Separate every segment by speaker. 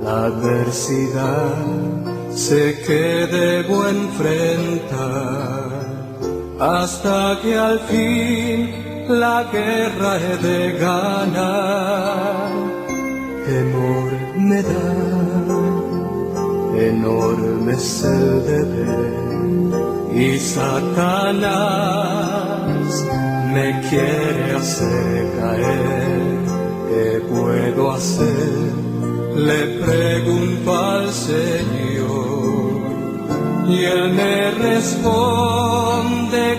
Speaker 1: La adversidad sé que debo enfrentar hasta que al fin la guerra he de ganar. Temor me da, enorme es el deber, y Satanás me quiere hacer caer. ¿Qué puedo hacer? Le pregunto al Señor, y Él me responde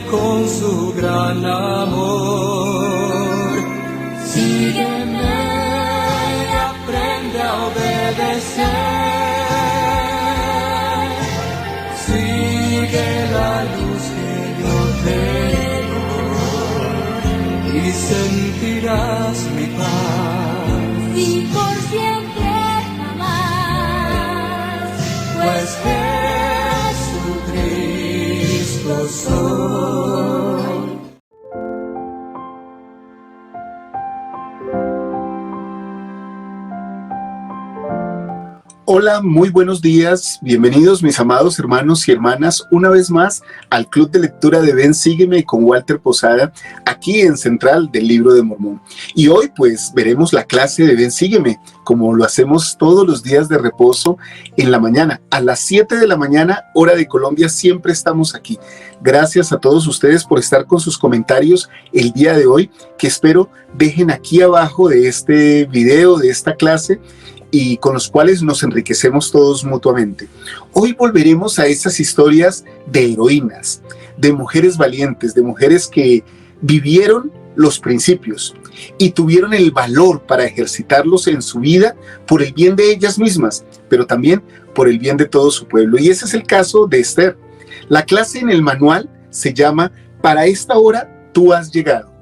Speaker 1: con su gran amor. Sígueme y aprende a obedecer. Sigue la luz que yo tengo y sentirás mi paz.
Speaker 2: Y por siempre jamás,
Speaker 1: Pues Jesucristo soy.
Speaker 3: Hola, muy buenos días, bienvenidos mis amados hermanos y hermanas una vez más al Club de Lectura de Ven Sígueme con Walter Posada, aquí en Central del Libro de Mormón. Y hoy pues veremos la clase de Ven Sígueme, como lo hacemos todos los días de reposo en la mañana. A las 7 de la mañana, hora de Colombia, siempre estamos aquí. Gracias a todos ustedes por estar con sus comentarios el día de hoy, que espero dejen aquí abajo de este video, de esta clase, y con los cuales nos enriquecemos todos mutuamente. Hoy volveremos a esas historias de heroínas, de mujeres valientes, de mujeres que vivieron los principios y tuvieron el valor para ejercitarlos en su vida por el bien de ellas mismas, pero también por el bien de todo su pueblo. Y ese es el caso de Esther. La clase en el manual se llama "Para esta hora tú has llegado".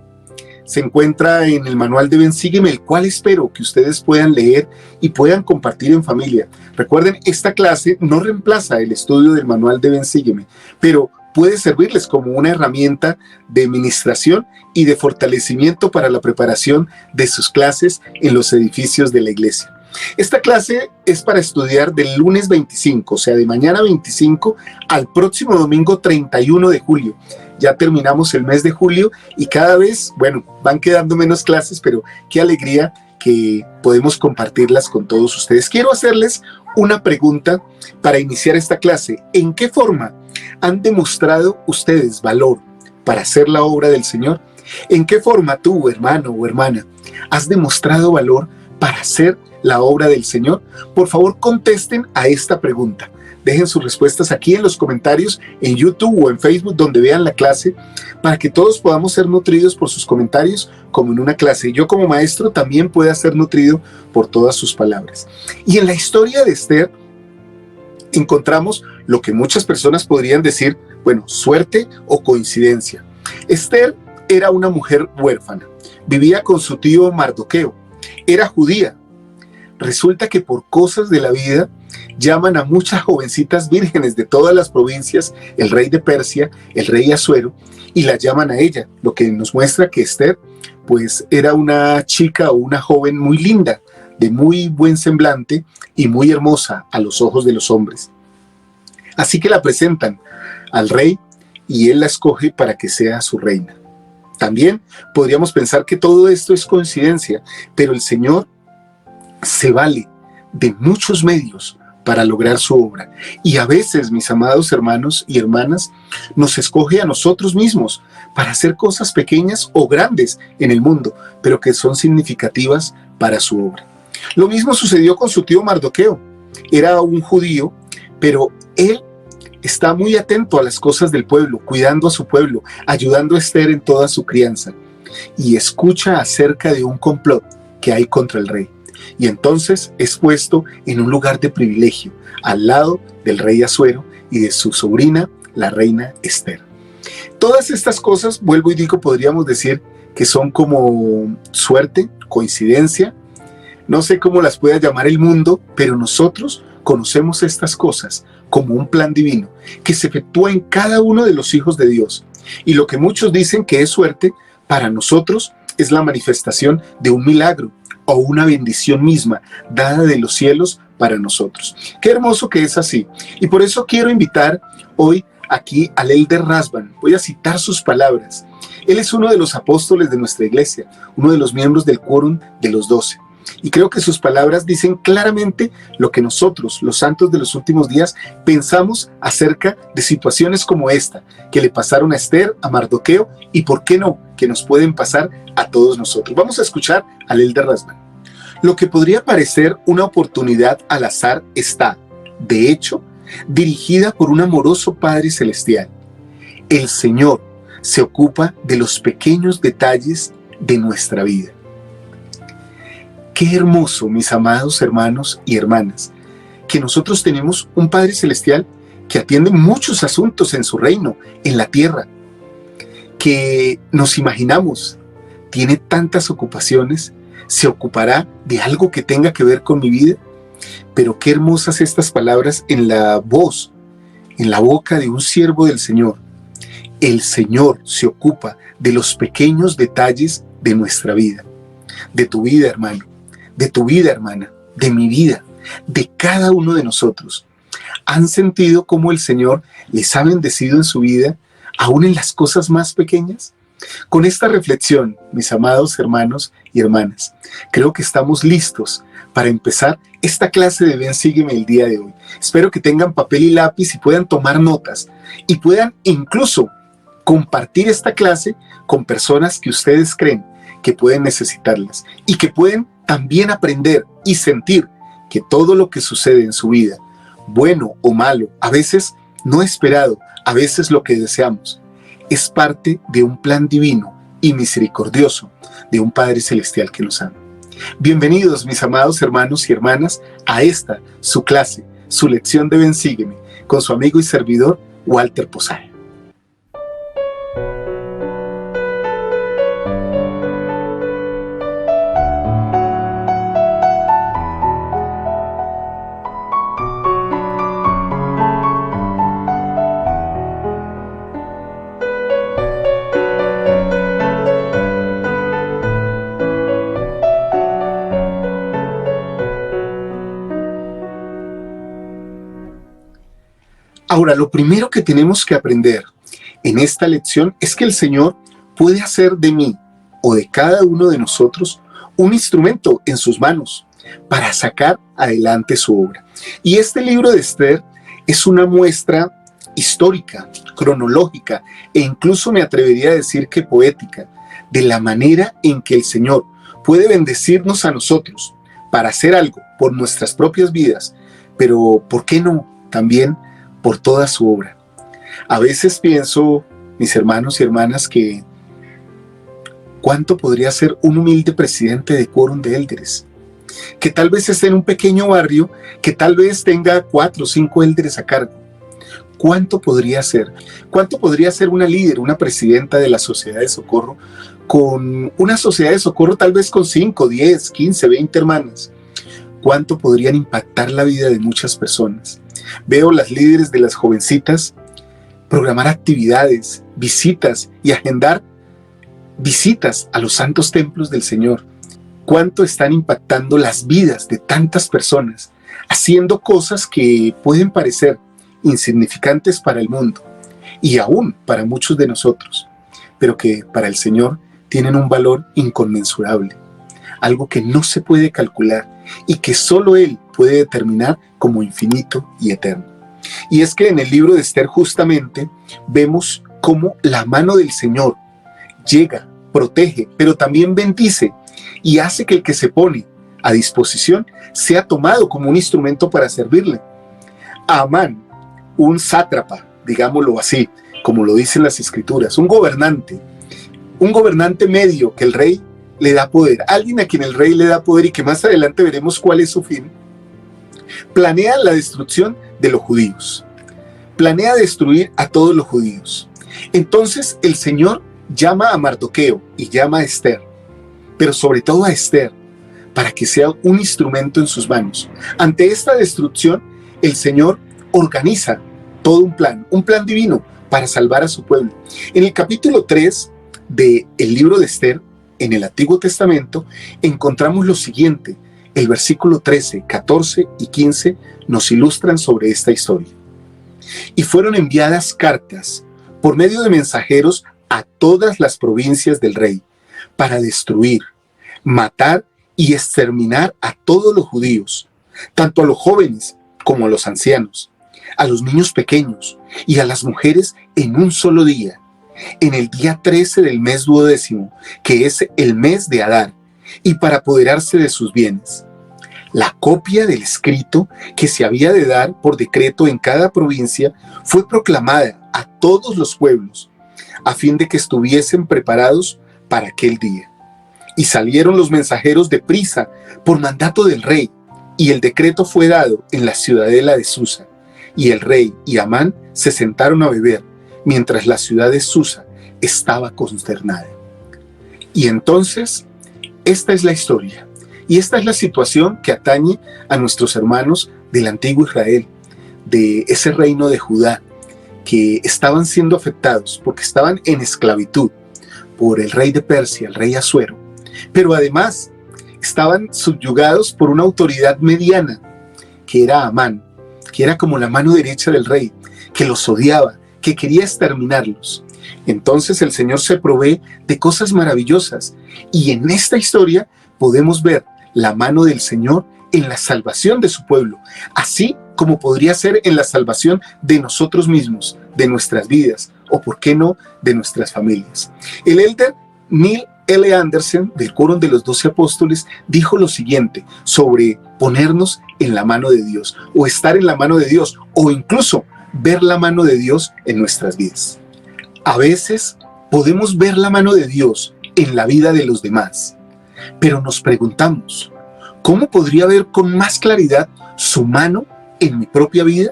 Speaker 3: Se encuentra en el manual de Ven Sígueme, el cual espero que ustedes puedan leer y puedan compartir en familia. Recuerden, esta clase no reemplaza el estudio del manual de Ven Sígueme, pero puede servirles como una herramienta de ministración y de fortalecimiento para la preparación de sus clases en los edificios de la iglesia. Esta clase es para estudiar del lunes 25, o sea, de mañana 25 al próximo domingo 31 de julio. Ya terminamos el mes de julio y cada vez, bueno, van quedando menos clases, pero qué alegría que podemos compartirlas con todos ustedes. Quiero hacerles una pregunta para iniciar esta clase. ¿En qué forma han demostrado ustedes valor para hacer la obra del Señor? ¿En qué forma tú, hermano o hermana, has demostrado valor para hacer la obra del Señor? Por favor, contesten a esta pregunta. Dejen sus respuestas aquí en los comentarios en YouTube o en Facebook donde vean la clase, para que todos podamos ser nutridos por sus comentarios como en una clase. Yo como maestro también pueda ser nutrido por todas sus palabras. Y en la historia de Esther encontramos lo que muchas personas podrían decir, bueno, suerte o coincidencia. Esther era una mujer huérfana, vivía con su tío Mardoqueo, era judía. Resulta que por cosas de la vida llaman a muchas jovencitas vírgenes de todas las provincias, el rey de Persia, el rey Asuero, y la llaman a ella, lo que nos muestra que Esther pues era una chica o una joven muy linda, de muy buen semblante y muy hermosa a los ojos de los hombres. Así que la presentan al rey y él la escoge para que sea su reina. También podríamos pensar que todo esto es coincidencia, pero el Señor se vale de muchos medios para lograr su obra. Y a veces, mis amados hermanos y hermanas, nos escoge a nosotros mismos para hacer cosas pequeñas o grandes en el mundo, pero que son significativas para su obra. Lo mismo sucedió con su tío Mardoqueo. Era un judío, pero él está muy atento a las cosas del pueblo, cuidando a su pueblo, ayudando a Esther en toda su crianza, y escucha acerca de un complot que hay contra el rey. Y entonces es puesto en un lugar de privilegio, al lado del rey Asuero y de su sobrina, la reina Esther. Todas estas cosas, vuelvo y digo, podríamos decir que son como suerte, coincidencia, no sé cómo las pueda llamar el mundo, pero nosotros conocemos estas cosas como un plan divino que se efectúa en cada uno de los hijos de Dios. Y lo que muchos dicen que es suerte, para nosotros es la manifestación de un milagro, o una bendición misma dada de los cielos para nosotros. Qué hermoso que es así. Y por eso quiero invitar hoy aquí al Elder Rasband. Voy a citar sus palabras. Él es uno de los apóstoles de nuestra iglesia, uno de los miembros del quórum de los 12. Y creo que sus palabras dicen claramente lo que nosotros, los santos de los últimos días, pensamos acerca de situaciones como esta, que le pasaron a Esther, a Mardoqueo, y por qué no, que nos pueden pasar a todos nosotros. Vamos a escuchar al Elder Rasband. Lo que podría parecer una oportunidad al azar está, de hecho, dirigida por un amoroso Padre Celestial. El Señor se ocupa de los pequeños detalles de nuestra vida. Qué hermoso, mis amados hermanos y hermanas, que nosotros tenemos un Padre Celestial que atiende muchos asuntos en su reino, en la tierra, que nos imaginamos, tiene tantas ocupaciones, se ocupará de algo que tenga que ver con mi vida. Pero qué hermosas estas palabras en la voz, en la boca de un siervo del Señor. El Señor se ocupa de los pequeños detalles de nuestra vida, de tu vida, hermano, de tu vida, hermana, de mi vida, de cada uno de nosotros. ¿Han sentido cómo el Señor les ha bendecido en su vida, aún en las cosas más pequeñas? Con esta reflexión, mis amados hermanos y hermanas, creo que estamos listos para empezar esta clase de Ven, Sígueme el día de hoy. Espero que tengan papel y lápiz y puedan tomar notas y puedan incluso compartir esta clase con personas que ustedes creen que pueden necesitarlas y que pueden también aprender y sentir que todo lo que sucede en su vida, bueno o malo, a veces no esperado, a veces lo que deseamos, es parte de un plan divino y misericordioso de un Padre Celestial que nos ama. Bienvenidos, mis amados hermanos y hermanas, a esta, su clase, su lección de Ven, Sígueme, con su amigo y servidor, Walter Posada. Ahora, lo primero que tenemos que aprender en esta lección es que el Señor puede hacer de mí o de cada uno de nosotros un instrumento en sus manos para sacar adelante su obra. Y este libro de Esther es una muestra histórica, cronológica e incluso me atrevería a decir que poética de la manera en que el Señor puede bendecirnos a nosotros para hacer algo por nuestras propias vidas, pero ¿por qué no también por toda su obra? A veces pienso, mis hermanos y hermanas, que cuánto podría ser un humilde presidente de quórum de élderes, que tal vez esté en un pequeño barrio, que tal vez tenga 4 o 5 élderes a cargo. ¿Cuánto podría ser? ¿Cuánto podría ser una líder, una presidenta de la sociedad de socorro, con una sociedad de socorro tal vez con 5, 10, 15, 20 hermanas? ¿Cuánto podrían impactar la vida de muchas personas? Veo las líderes de las jovencitas programar actividades, visitas y agendar visitas a los santos templos del Señor. ¿Cuánto están impactando las vidas de tantas personas, haciendo cosas que pueden parecer insignificantes para el mundo y aún para muchos de nosotros, pero que para el Señor tienen un valor inconmensurable, algo que no se puede calcular y que solo Él puede determinar como infinito y eterno? Y es que en el libro de Esther justamente vemos cómo la mano del Señor llega, protege, pero también bendice y hace que el que se pone a disposición sea tomado como un instrumento para servirle. Amán, un sátrapa, digámoslo así, como lo dicen las escrituras, un gobernante medio que el rey le da poder, alguien a quien el rey le da poder y que más adelante veremos cuál es su fin, planea la destrucción de los judíos, planea destruir a todos los judíos. Entonces el Señor llama a Mardoqueo y llama a Esther, pero sobre todo a Esther, para que sea un instrumento en sus manos. Ante esta destrucción, el Señor organiza todo un plan divino para salvar a su pueblo. En el capítulo 3 del libro de Esther, en el Antiguo Testamento, encontramos lo siguiente. El versículo 13, 14 y 15 nos ilustran sobre esta historia. Y fueron enviadas cartas por medio de mensajeros a todas las provincias del rey para destruir, matar y exterminar a todos los judíos, tanto a los jóvenes como a los ancianos, a los niños pequeños y a las mujeres en un solo día, en el día 13 del mes 12º, que es el mes de Adar, y para apoderarse de sus bienes. La copia del escrito que se había de dar por decreto en cada provincia fue proclamada a todos los pueblos, a fin de que estuviesen preparados para aquel día. Y salieron los mensajeros de prisa por mandato del rey, y el decreto fue dado en la ciudadela de Susa. Y el rey y Amán se sentaron a beber, mientras la ciudad de Susa estaba consternada. Y entonces, esta es la historia, y esta es la situación que atañe a nuestros hermanos del antiguo Israel, de ese reino de Judá, que estaban siendo afectados porque estaban en esclavitud por el rey de Persia, el rey Asuero, pero además estaban subyugados por una autoridad mediana, que era Amán, que era como la mano derecha del rey, que los odiaba, que quería exterminarlos. Entonces el Señor se provee de cosas maravillosas, y en esta historia podemos ver la mano del Señor en la salvación de su pueblo, así como podría ser en la salvación de nosotros mismos, de nuestras vidas, o por qué no, de nuestras familias. El elder Neil L. Anderson, del Quórum de los 12 Apóstoles, dijo lo siguiente sobre ponernos en la mano de Dios, o estar en la mano de Dios, o incluso ver la mano de Dios en nuestras vidas. A veces podemos ver la mano de Dios en la vida de los demás, pero nos preguntamos, ¿cómo podría ver con más claridad su mano en mi propia vida?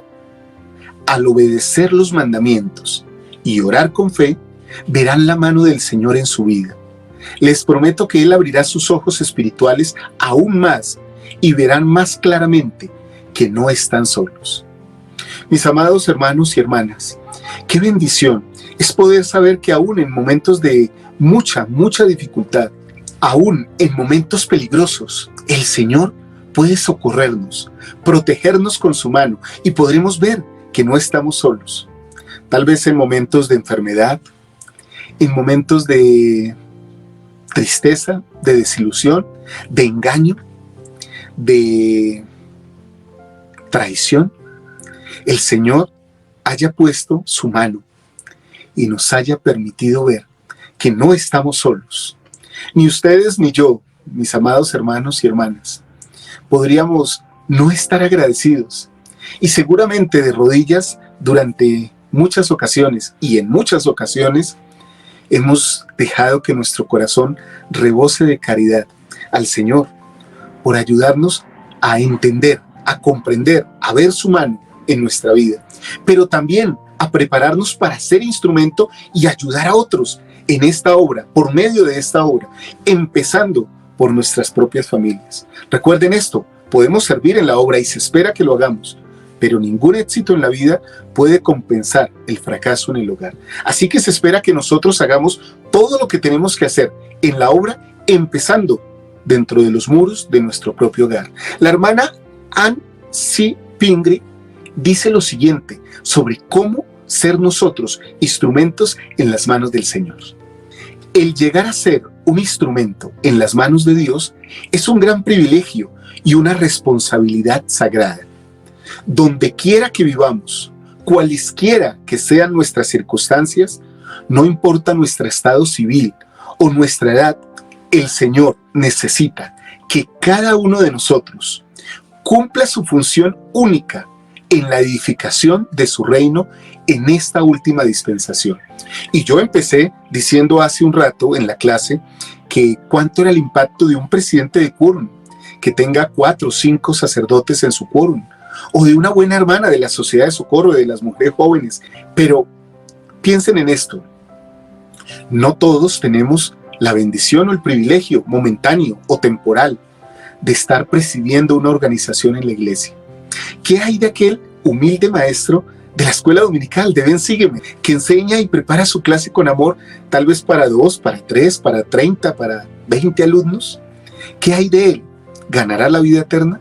Speaker 3: Al obedecer los mandamientos y orar con fe, verán la mano del Señor en su vida. Les prometo que Él abrirá sus ojos espirituales aún más y verán más claramente que no están solos. Mis amados hermanos y hermanas, qué bendición es poder saber que aún en momentos de mucha dificultad, aún en momentos peligrosos, el Señor puede socorrernos, protegernos con su mano, y podremos ver que no estamos solos. Tal vez en momentos de enfermedad, en momentos de tristeza, de desilusión, de engaño, de traición, el Señor haya puesto su mano y nos haya permitido ver que no estamos solos. Ni ustedes ni yo, mis amados hermanos y hermanas, podríamos no estar agradecidos, y seguramente de rodillas durante muchas ocasiones, y en muchas ocasiones hemos dejado que nuestro corazón rebose de caridad al Señor por ayudarnos a entender, a comprender, a ver su mano en nuestra vida, pero también a prepararnos para ser instrumento y ayudar a otros en esta obra, por medio de esta obra, empezando por nuestras propias familias. Recuerden esto, podemos servir en la obra y se espera que lo hagamos, pero ningún éxito en la vida puede compensar el fracaso en el hogar. Así que se espera que nosotros hagamos todo lo que tenemos que hacer en la obra, empezando dentro de los muros de nuestro propio hogar. La hermana Ann C. Pingree dice lo siguiente sobre cómo ser nosotros instrumentos en las manos del Señor. El llegar a ser un instrumento en las manos de Dios es un gran privilegio y una responsabilidad sagrada. Donde quiera que vivamos, cualesquiera que sean nuestras circunstancias, no importa nuestro estado civil o nuestra edad, el Señor necesita que cada uno de nosotros cumpla su función única en la edificación de su reino en esta última dispensación. Y yo empecé diciendo hace un rato en la clase que cuánto era el impacto de un presidente de quórum que tenga 4 o 5 sacerdotes en su quórum, o de una buena hermana de la Sociedad de Socorro de las Mujeres Jóvenes. Pero piensen en esto, no todos tenemos la bendición o el privilegio momentáneo o temporal de estar presidiendo una organización en la iglesia. ¿Qué hay de aquel humilde maestro de la escuela dominical de Ven Sígueme, que enseña y prepara su clase con amor, tal vez para 2, para 3, para 30, para 20 alumnos. ¿Qué hay de él? ¿Ganará la vida eterna?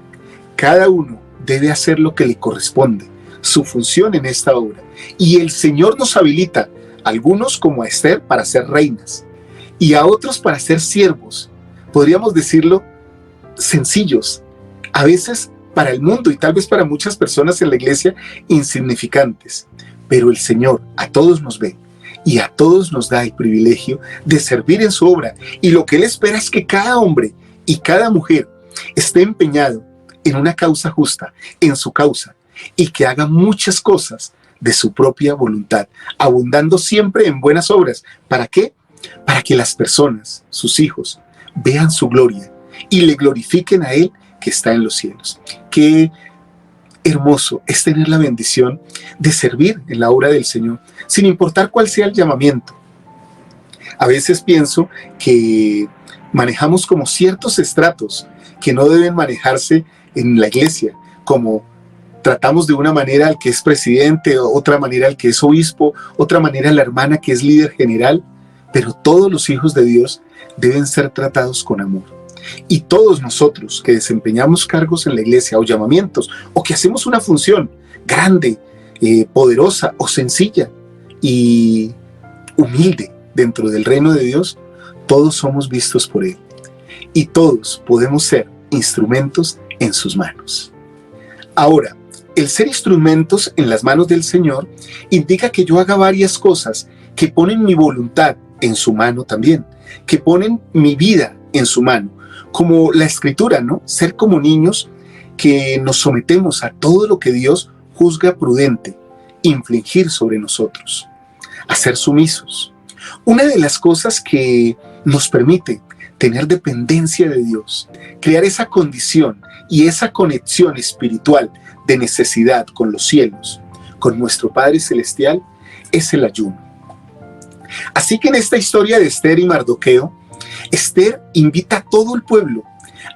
Speaker 3: Cada uno debe hacer lo que le corresponde, su función en esta obra. Y el Señor nos habilita, algunos como a Esther, para ser reinas, y a otros para ser siervos, podríamos decirlo, sencillos, a veces para el mundo y tal vez para muchas personas en la iglesia, insignificantes. Pero el Señor a todos nos ve y a todos nos da el privilegio de servir en su obra. Y lo que Él espera es que cada hombre y cada mujer esté empeñado en una causa justa, en su causa, y que haga muchas cosas de su propia voluntad, abundando siempre en buenas obras. ¿Para qué? Para que las personas, sus hijos, vean su gloria y le glorifiquen a Él que está en los cielos. Qué hermoso es tener la bendición de servir en la obra del Señor, sin importar cuál sea el llamamiento. A veces pienso que manejamos como ciertos estratos que no deben manejarse en la iglesia, como tratamos de una manera al que es presidente, otra manera al que es obispo, otra manera a la hermana que es líder general, pero todos los hijos de Dios deben ser tratados con amor. Y todos nosotros que desempeñamos cargos en la iglesia o llamamientos, o que hacemos una función grande, poderosa o sencilla y humilde dentro del reino de Dios, todos somos vistos por Él y todos podemos ser instrumentos en sus manos. Ahora, el ser instrumentos en las manos del Señor indica que yo haga varias cosas que ponen mi voluntad en su mano también, que ponen mi vida en su mano, como la Escritura, ¿no? Ser como niños que nos sometemos a todo lo que Dios juzga prudente, infligir sobre nosotros, a ser sumisos. Una de las cosas que nos permite tener dependencia de Dios, crear esa condición y esa conexión espiritual de necesidad con los cielos, con nuestro Padre Celestial, es el ayuno. Así que en esta historia de Esther y Mardoqueo, Esther invita a todo el pueblo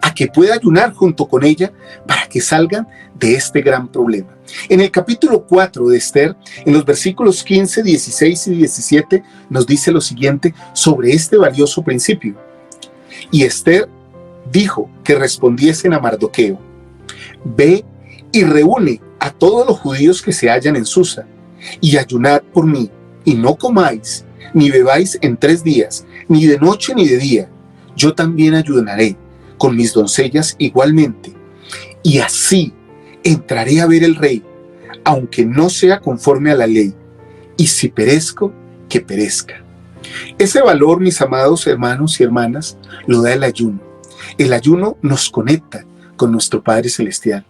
Speaker 3: a que pueda ayunar junto con ella para que salgan de este gran problema. En el capítulo 4 de Esther, en los versículos 15, 16 y 17, nos dice lo siguiente sobre este valioso principio. Y Esther dijo que respondiesen a Mardoqueo: ve y reúne a todos los judíos que se hallan en Susa, y ayunad por mí, y no comáis, ni bebáis en 3 días, ni de noche ni de día. Yo también ayunaré, con mis doncellas igualmente, y así entraré a ver el rey, aunque no sea conforme a la ley, y si perezco, que perezca. Ese valor, mis amados hermanos y hermanas, lo da el ayuno. El ayuno nos conecta con nuestro Padre Celestial,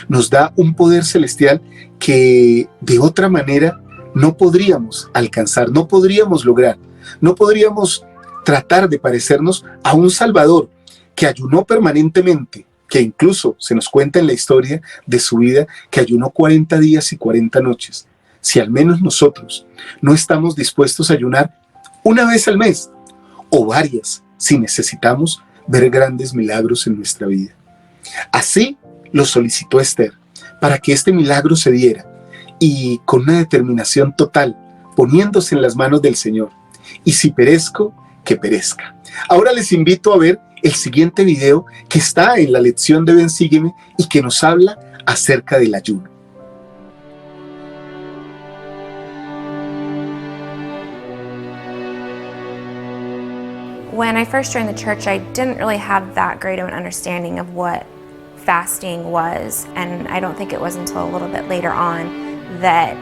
Speaker 3: nos da un poder celestial que de otra manera no podríamos alcanzar, no podríamos lograr, no podríamos tratar de parecernos a un Salvador que ayunó permanentemente, que incluso se nos cuenta en la historia de su vida que ayunó 40 días y 40 noches. Si al menos nosotros no estamos dispuestos a ayunar una vez al mes o varias, si necesitamos ver grandes milagros en nuestra vida. Así lo solicitó Esther, para que este milagro se diera, y con una determinación total, poniéndose en las manos del Señor. Y si perezco, que perezca. Ahora les invito a ver el siguiente video que está en la lección de Ven Sígueme y que nos habla acerca del ayuno.
Speaker 2: When I first joined the church, I didn't really have that great of an understanding of what fasting was, and I don't think it was until a little bit later on that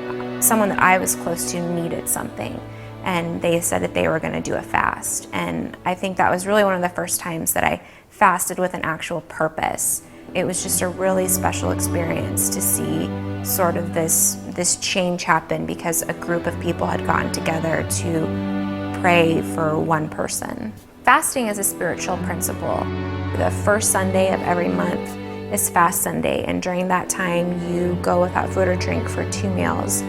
Speaker 2: someone that I was close to needed something, and they said that they were going to do a fast. And I think that was really one of the first times that I fasted with an actual purpose. It was just a really special experience to see sort of this change happen because a group of people had gotten together to pray for one person. Fasting is a spiritual principle. The first Sunday of every month is Fast Sunday, and during that time you go without food or drink for 2 meals.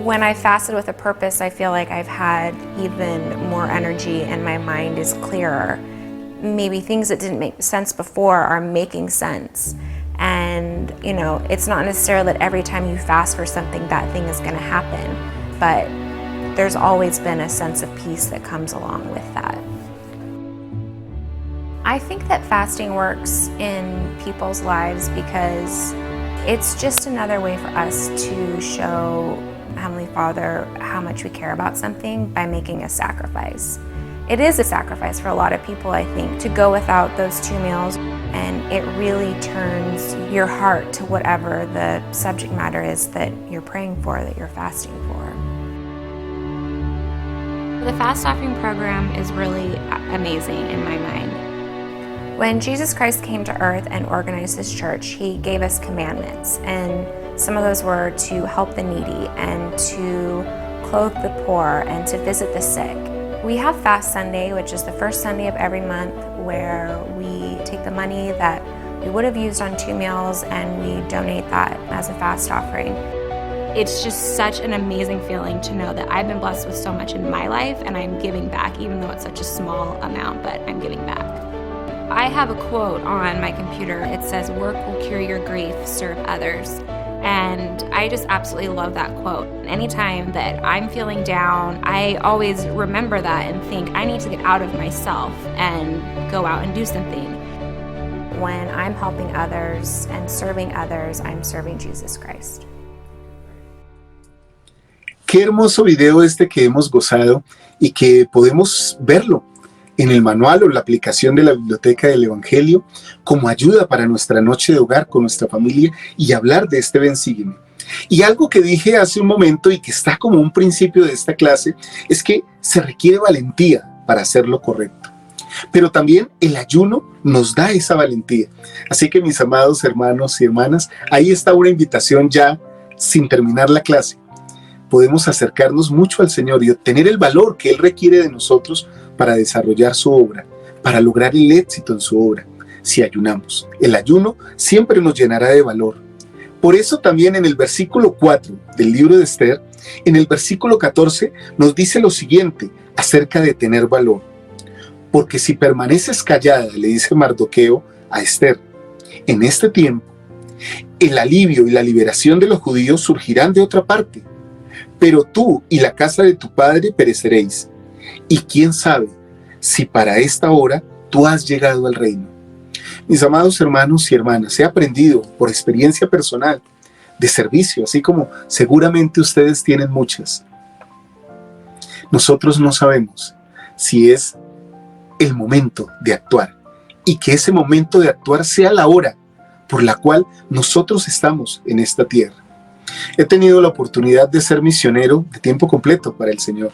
Speaker 2: When I fasted with a purpose, I feel like I've had even more energy and my mind is clearer. Maybe things that didn't make sense before are making sense. And you know, it's not necessarily that every time you fast for something that thing is going to happen, but there's always been a sense of peace that comes along with that. I think that fasting works in people's lives because it's just another way for us to show Heavenly Father how much we care about something by making a sacrifice. It is a sacrifice for a lot of people, I think, to go without those 2 meals, and it really turns your heart to whatever the subject matter is that you're praying for, that you're fasting for. The fast offering program is really amazing in my mind. When Jesus Christ came to earth and organized his church, he gave us commandments, and some of those were to help the needy and to clothe the poor and to visit the sick. We have Fast Sunday, which is the first Sunday of every month, where we take the money that we would have used on 2 meals and we donate that as a fast offering. It's just such an amazing feeling to know that I've been blessed with so much in my life and I'm giving back, even though it's such a small amount, but I'm giving back. I have a quote on my computer. It says, "Work will cure your grief, serve others." And I just absolutely love that quote. Anytime that I'm feeling down, I always remember that and think I need to get out of myself and go out and do something. When I'm helping others and serving others, I'm serving Jesus Christ.
Speaker 3: Qué hermoso video este que hemos gozado y que podemos verlo en el manual o la aplicación de la Biblioteca del Evangelio como ayuda para nuestra noche de hogar con nuestra familia y hablar de este Ven Sígueme. Y algo que dije hace un momento y que está como un principio de esta clase es que se requiere valentía para hacer lo correcto. Pero también el ayuno nos da esa valentía. Así que mis amados hermanos y hermanas, ahí está una invitación ya sin terminar la clase. Podemos acercarnos mucho al Señor y obtener el valor que Él requiere de nosotros para desarrollar su obra, para lograr el éxito en su obra, si ayunamos. El ayuno siempre nos llenará de valor. Por eso también en el versículo 4 del libro de Esther, en el versículo 14 nos dice lo siguiente acerca de tener valor. Porque si permaneces callada, le dice Mardoqueo a Esther, en este tiempo, el alivio y la liberación de los judíos surgirán de otra parte. Pero tú y la casa de tu padre pereceréis. Y quién sabe si para esta hora tú has llegado al reino. Mis amados hermanos y hermanas, he aprendido por experiencia personal de servicio, así como seguramente ustedes tienen muchas. Nosotros no sabemos si es el momento de actuar y que ese momento de actuar sea la hora por la cual nosotros estamos en esta tierra. He tenido la oportunidad de ser misionero de tiempo completo para el Señor,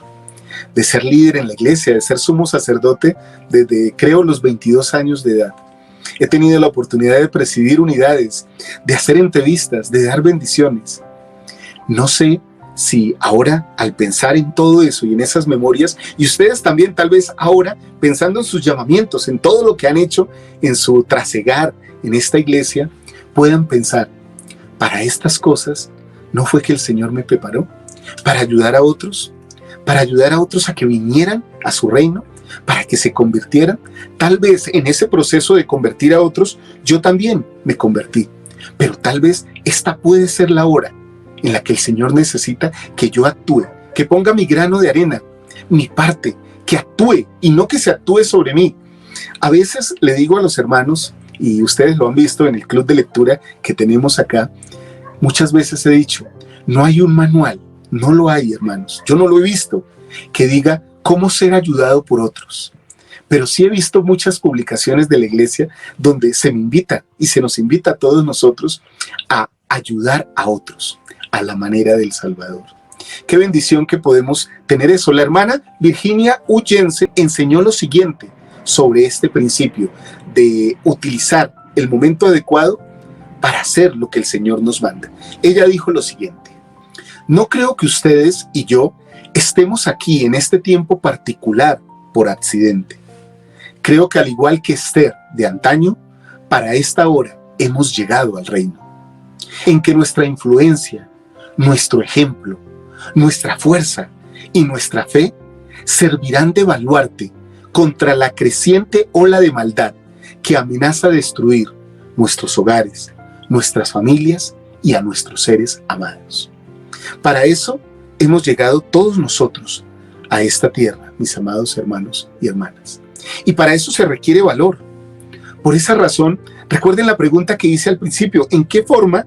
Speaker 3: de ser líder en la iglesia, de ser sumo sacerdote desde creo los 22 años de edad. He tenido la oportunidad de presidir unidades, de hacer entrevistas, de dar bendiciones. No sé si ahora al pensar en todo eso y en esas memorias, y ustedes también tal vez ahora pensando en sus llamamientos, en todo lo que han hecho en su trasegar en esta iglesia, puedan pensar, para estas cosas ¿no fue que el Señor me preparó? ¿Para ayudar a otros? ¿Para ayudar a otros a que vinieran a su reino? ¿Para que se convirtieran? Tal vez en ese proceso de convertir a otros, yo también me convertí. Pero tal vez esta puede ser la hora en la que el Señor necesita que yo actúe, que ponga mi grano de arena, mi parte, que actúe y no que se actúe sobre mí. A veces le digo a los hermanos, y ustedes lo han visto en el club de lectura que tenemos acá, muchas veces he dicho, no hay un manual, no lo hay, hermanos, yo no lo he visto, que diga cómo ser ayudado por otros. Pero sí he visto muchas publicaciones de la iglesia donde se me invita y se nos invita a todos nosotros a ayudar a otros a la manera del Salvador. Qué bendición que podemos tener eso. La hermana Virginia Ullense enseñó lo siguiente sobre este principio de utilizar el momento adecuado para hacer lo que el Señor nos manda. Ella dijo lo siguiente: no creo que ustedes y yo estemos aquí en este tiempo particular por accidente. Creo que al igual que Esther de antaño, para esta hora hemos llegado al reino, en que nuestra influencia, nuestro ejemplo, nuestra fuerza y nuestra fe servirán de baluarte contra la creciente ola de maldad que amenaza destruir nuestros hogares, nuestras familias y a nuestros seres amados. Para eso hemos llegado todos nosotros a esta tierra, mis amados hermanos y hermanas. Y para eso se requiere valor, Por esa razón, recuerden la pregunta que hice al principio: ¿en qué forma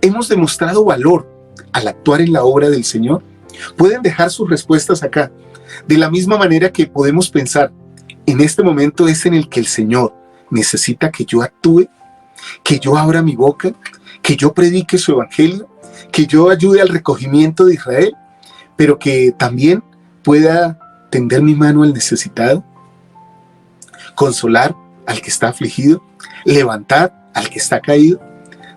Speaker 3: hemos demostrado valor al actuar en la obra del Señor? Pueden dejar sus respuestas acá. De la misma manera que podemos pensar, en este momento es en el que el Señor necesita que yo actúe, que yo abra mi boca, que yo predique su evangelio, que yo ayude al recogimiento de Israel, pero que también pueda tender mi mano al necesitado, consolar al que está afligido, levantar al que está caído.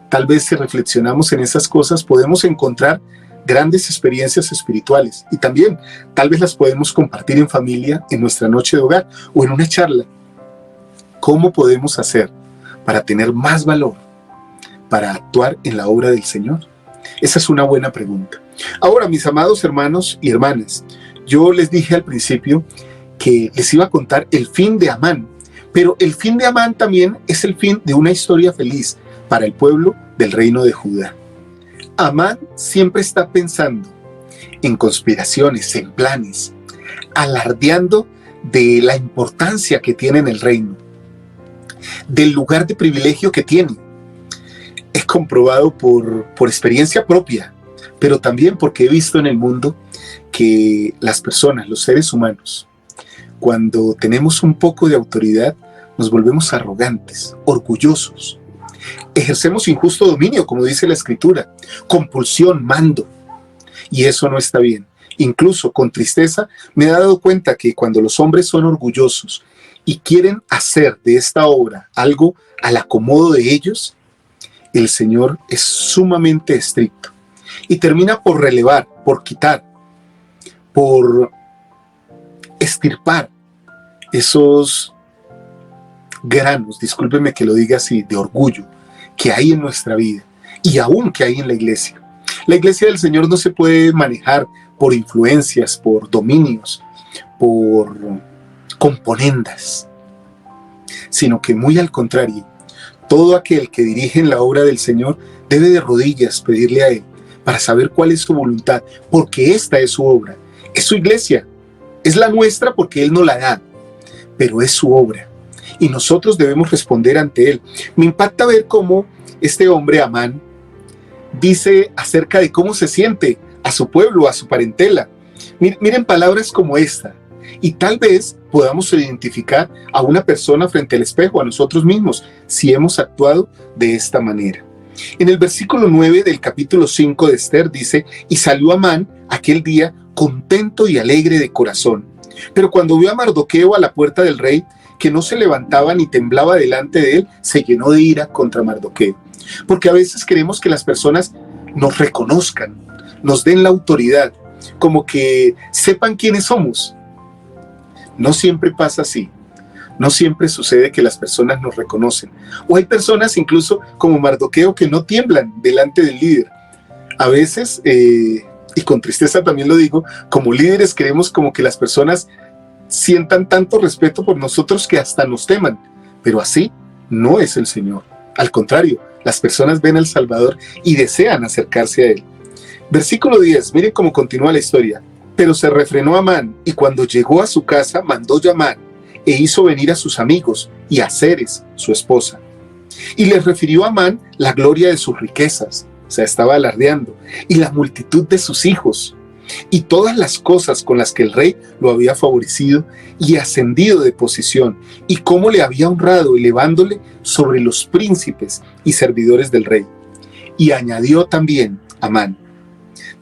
Speaker 3: Tal vez si reflexionamos en esas cosas podemos encontrar grandes experiencias espirituales, y también tal vez las podemos compartir en familia, en nuestra noche de hogar o en una charla. ¿Cómo podemos hacer para tener más valor, para actuar en la obra del Señor? Esa es una buena pregunta. Ahora, mis amados hermanos y hermanas, yo les dije al principio que les iba a contar el fin de Amán, pero el fin de Amán también es el fin de una historia feliz para el pueblo del reino de Judá. Amán siempre está pensando en conspiraciones, en planes, alardeando de la importancia que tiene en el reino, del lugar de privilegio que tiene. Es comprobado por experiencia propia, pero también porque he visto en el mundo que las personas, los seres humanos, cuando tenemos un poco de autoridad, nos volvemos arrogantes, orgullosos. Ejercemos injusto dominio, como dice la Escritura, compulsión, mando. Y eso no está bien. Incluso con tristeza me he dado cuenta que cuando los hombres son orgullosos y quieren hacer de esta obra algo al acomodo de ellos, el Señor es sumamente estricto y termina por relevar, por quitar, por extirpar esos granos, discúlpeme que lo diga así, de orgullo que hay en nuestra vida y aún que hay en la iglesia. La iglesia del Señor no se puede manejar por influencias, por dominios, por componendas, sino que muy al contrario, todo aquel que dirige en la obra del Señor debe de rodillas pedirle a Él para saber cuál es su voluntad, porque esta es su obra, es su iglesia, es la nuestra porque Él nos la da, pero es su obra y nosotros debemos responder ante Él. Me impacta ver cómo este hombre, Amán, dice acerca de cómo se siente a su pueblo, a su parentela. Miren palabras como esta, y tal vez podamos identificar a una persona frente al espejo, a nosotros mismos, si hemos actuado de esta manera. En el versículo 9 del capítulo 5 de Esther dice: y salió Amán aquel día contento y alegre de corazón, pero cuando vio a Mardoqueo a la puerta del rey, que no se levantaba ni temblaba delante de él, se llenó de ira contra Mardoqueo. Porque a veces queremos que las personas nos reconozcan, nos den la autoridad, como que sepan quiénes somos. No siempre pasa así. No siempre sucede que las personas nos reconocen. O hay personas incluso como Mardoqueo que no tiemblan delante del líder. A veces, y con tristeza también lo digo, como líderes queremos como que las personas sientan tanto respeto por nosotros que hasta nos teman. Pero así no es el Señor. Al contrario, las personas ven al Salvador y desean acercarse a Él. Versículo 10, miren cómo continúa la historia. Pero se refrenó Amán, y cuando llegó a su casa mandó llamar, e hizo venir a sus amigos y a Zeres, su esposa. Y les refirió a Amán la gloria de sus riquezas, o sea, estaba alardeando, y la multitud de sus hijos, y todas las cosas con las que el rey lo había favorecido y ascendido de posición, y cómo le había honrado elevándole sobre los príncipes y servidores del rey. Y añadió también Amán: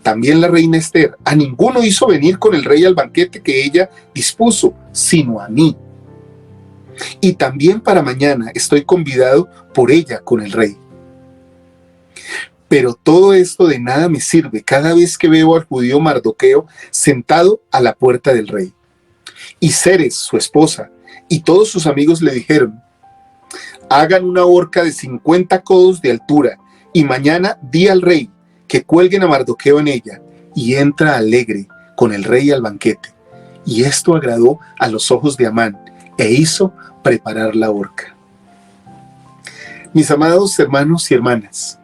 Speaker 3: también la reina Esther a ninguno hizo venir con el rey al banquete que ella dispuso, sino a mí. Y también para mañana estoy convidado por ella con el rey. Pero todo esto de nada me sirve cada vez que veo al judío Mardoqueo sentado a la puerta del rey. Y Zeres, su esposa, y todos sus amigos le dijeron: hagan una horca de 50 codos de altura, y mañana di al rey que cuelguen a Mardoqueo en ella, y entra alegre con el rey al banquete. Y esto agradó a los ojos de Amán, e hizo preparar la horca. Mis amados hermanos y hermanas,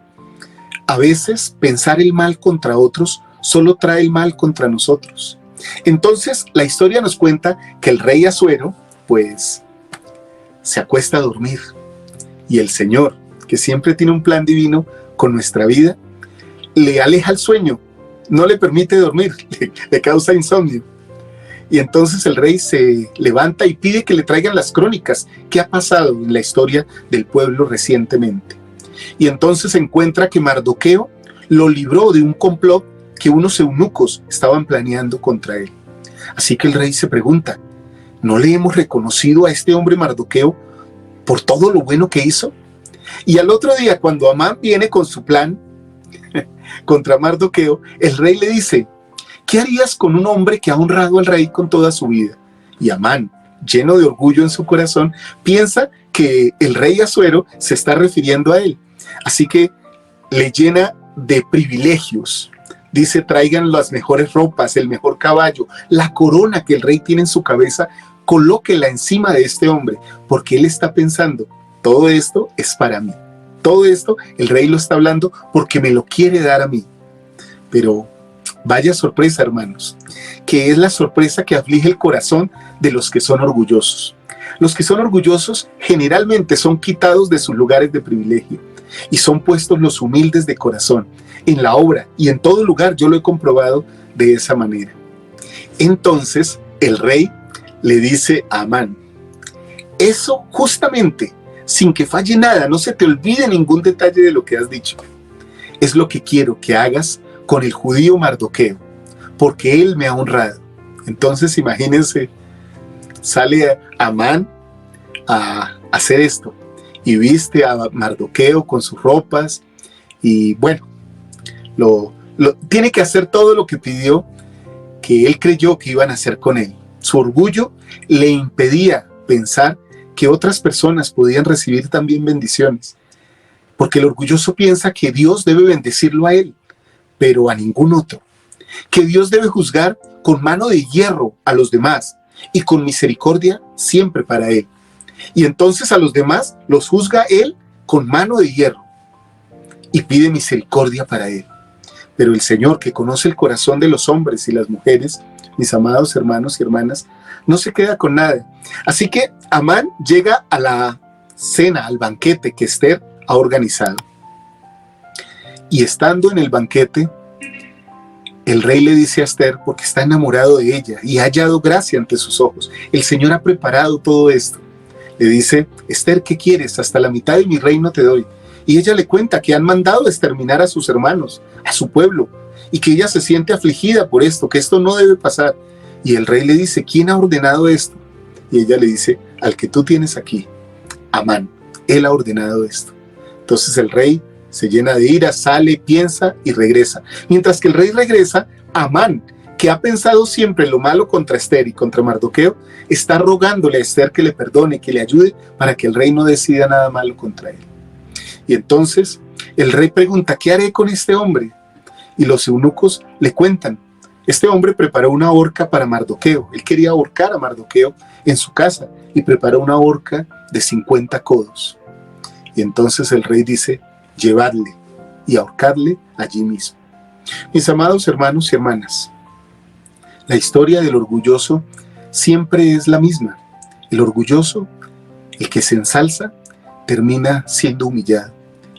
Speaker 3: a veces pensar el mal contra otros solo trae el mal contra nosotros. Entonces la historia nos cuenta que el rey Asuero, pues, se acuesta a dormir. Y el Señor, que siempre tiene un plan divino con nuestra vida, le aleja el sueño, no le permite dormir, le causa insomnio. Y entonces el rey se levanta y pide que le traigan las crónicas, qué ha pasado en la historia del pueblo recientemente. Y entonces encuentra que Mardoqueo lo libró de un complot que unos eunucos estaban planeando contra él. Así que el rey se pregunta, ¿no le hemos reconocido a este hombre Mardoqueo por todo lo bueno que hizo? Y al otro día, cuando Amán viene con su plan contra Mardoqueo, el rey le dice, ¿qué harías con un hombre que ha honrado al rey con toda su vida? Y Amán, lleno de orgullo en su corazón, piensa que el rey Asuero se está refiriendo a él. Así que le llena de privilegios. Dice, traigan las mejores ropas, el mejor caballo, la corona que el rey tiene en su cabeza, colóquela encima de este hombre, porque él está pensando, todo esto es para mí. Todo esto el rey lo está hablando porque me lo quiere dar a mí. Pero vaya sorpresa, hermanos, que es la sorpresa que aflige el corazón de los que son orgullosos. Los que son orgullosos generalmente son quitados de sus lugares de privilegio y son puestos los humildes de corazón. En la obra y en todo lugar yo lo he comprobado de esa manera. Entonces el rey le dice a Amán, eso justamente, sin que falle nada, no se te olvide ningún detalle de lo que has dicho, es lo que quiero que hagas con el judío Mardoqueo, porque él me ha honrado. Entonces imagínense, sale Amán a hacer esto y viste a Mardoqueo con sus ropas y bueno, tiene que hacer todo lo que pidió, que él creyó que iban a hacer con él. Su orgullo le impedía pensar que otras personas podían recibir también bendiciones, porque el orgulloso piensa que Dios debe bendecirlo a él, pero a ningún otro, que Dios debe juzgar con mano de hierro a los demás y con misericordia siempre para él. Y entonces a los demás los juzga él con mano de hierro y pide misericordia para él. Pero el Señor, que conoce el corazón de los hombres y las mujeres, mis amados hermanos y hermanas, no se queda con nada. Así que Amán llega a la cena, al banquete que Esther ha organizado. Y estando en el banquete, el rey le dice a Esther, porque está enamorado de ella y ha hallado gracia ante sus ojos, el Señor ha preparado todo esto. Le dice, Esther, ¿qué quieres? Hasta la mitad de mi reino te doy. Y ella le cuenta que han mandado exterminar a sus hermanos, a su pueblo, y que ella se siente afligida por esto, que esto no debe pasar. Y el rey le dice, ¿quién ha ordenado esto? Y ella le dice, al que tú tienes aquí, Amán, él ha ordenado esto. Entonces el rey se llena de ira, sale, piensa y regresa. Mientras que el rey regresa, Amán, que ha pensado siempre lo malo contra Esther y contra Mardoqueo, está rogándole a Esther que le perdone, que le ayude para que el rey no decida nada malo contra él. Y entonces el rey pregunta, ¿qué haré con este hombre? Y los eunucos le cuentan, este hombre preparó una horca para Mardoqueo. Él quería ahorcar a Mardoqueo en su casa y preparó una horca de 50 codos. Y entonces el rey dice, llevadle y ahorcarle allí mismo. Mis amados hermanos y hermanas, la historia del orgulloso siempre es la misma. El orgulloso, el que se ensalza, termina siendo humillado,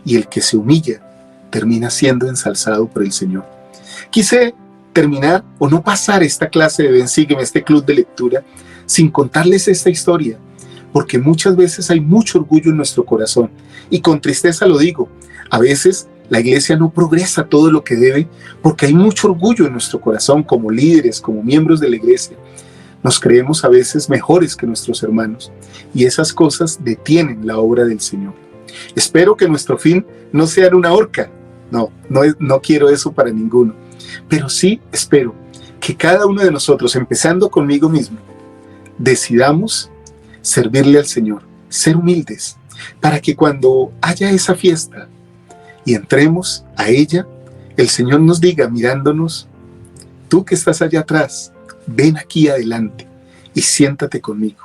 Speaker 3: y el que se humilla termina siendo ensalzado por el Señor. Quise terminar o no pasar esta clase de Ven Sígueme, este club de lectura, sin contarles esta historia, porque muchas veces hay mucho orgullo en nuestro corazón, y con tristeza lo digo, a veces la iglesia no progresa todo lo que debe, porque hay mucho orgullo en nuestro corazón como líderes, como miembros de la iglesia. Nos creemos a veces mejores que nuestros hermanos, y esas cosas detienen la obra del Señor. Espero que nuestro fin no sea una horca, no quiero eso para ninguno, pero sí espero que cada uno de nosotros, empezando conmigo mismo, decidamos servirle al Señor, ser humildes, para que cuando haya esa fiesta y entremos a ella, el Señor nos diga mirándonos, tú que estás allá atrás, ven aquí adelante y siéntate conmigo.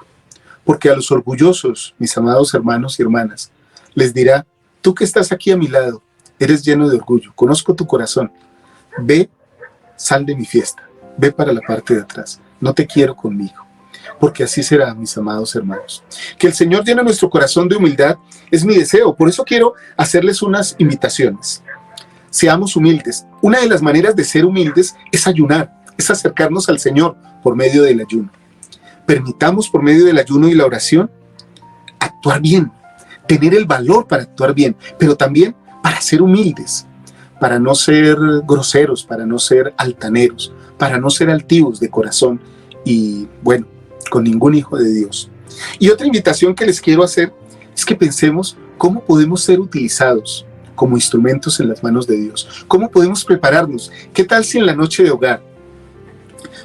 Speaker 3: Porque a los orgullosos, mis amados hermanos y hermanas, les dirá, tú que estás aquí a mi lado, eres lleno de orgullo, conozco tu corazón, ve, sal de mi fiesta, ve para la parte de atrás, no te quiero conmigo. porque así será, mis amados hermanos. Que el Señor llene nuestro corazón de humildad es mi deseo. Por eso quiero hacerles unas invitaciones. Seamos humildes. Una de las maneras de ser humildes es ayunar, es acercarnos al Señor por medio del ayuno. Permitamos por medio del ayuno y la oración actuar bien, tener el valor para actuar bien, pero también para ser humildes, para no ser groseros, para no ser altaneros, para no ser altivos de corazón y, bueno, con ningún hijo de Dios. Y otra invitación que les quiero hacer es que pensemos cómo podemos ser utilizados como instrumentos en las manos de Dios. ¿Cómo podemos prepararnos? ¿Qué tal si en la noche de hogar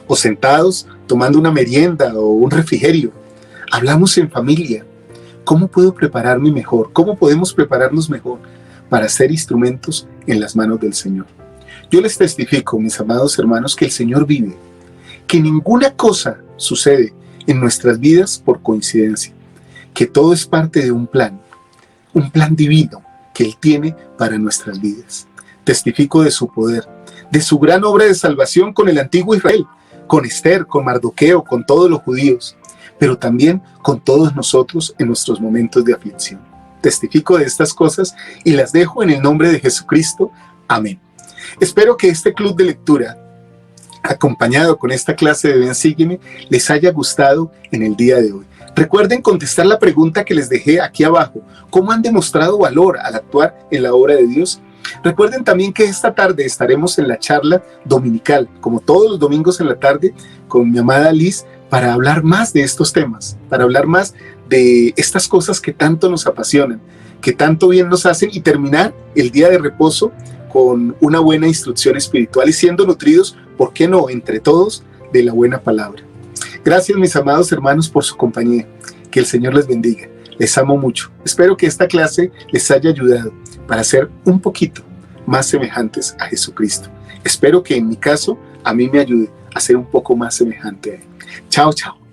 Speaker 3: o sentados tomando una merienda o un refrigerio hablamos en familia? ¿Cómo puedo prepararme mejor? ¿Cómo podemos prepararnos mejor para ser instrumentos en las manos del Señor? Yo les testifico, mis amados hermanos, que el Señor vive, que ninguna cosa sucede en nuestras vidas por coincidencia, que todo es parte de un plan divino que Él tiene para nuestras vidas. Testifico de su poder, de su gran obra de salvación con el antiguo Israel, con Esther, con Mardoqueo, con todos los judíos, pero también con todos nosotros en nuestros momentos de aflicción. Testifico de estas cosas y las dejo en el nombre de Jesucristo. Amén. Espero que este club de lectura, acompañado con esta clase de Ven, Sígueme, les haya gustado en el día de hoy. Recuerden contestar la pregunta que les dejé aquí abajo. ¿Cómo han demostrado valor al actuar en la obra de Dios? Recuerden también que esta tarde estaremos en la charla dominical, como todos los domingos en la tarde, con mi amada Liz, para hablar más de estos temas, para hablar más de estas cosas que tanto nos apasionan, que tanto bien nos hacen, y terminar el día de reposo con una buena instrucción espiritual y siendo nutridos, ¿por qué no?, entre todos, de la buena palabra. Gracias, mis amados hermanos, por su compañía. Que el Señor les bendiga. Les amo mucho. Espero que esta clase les haya ayudado para ser un poquito más semejantes a Jesucristo. Espero que en mi caso, a mí me ayude a ser un poco más semejante a Él. Chao, chao.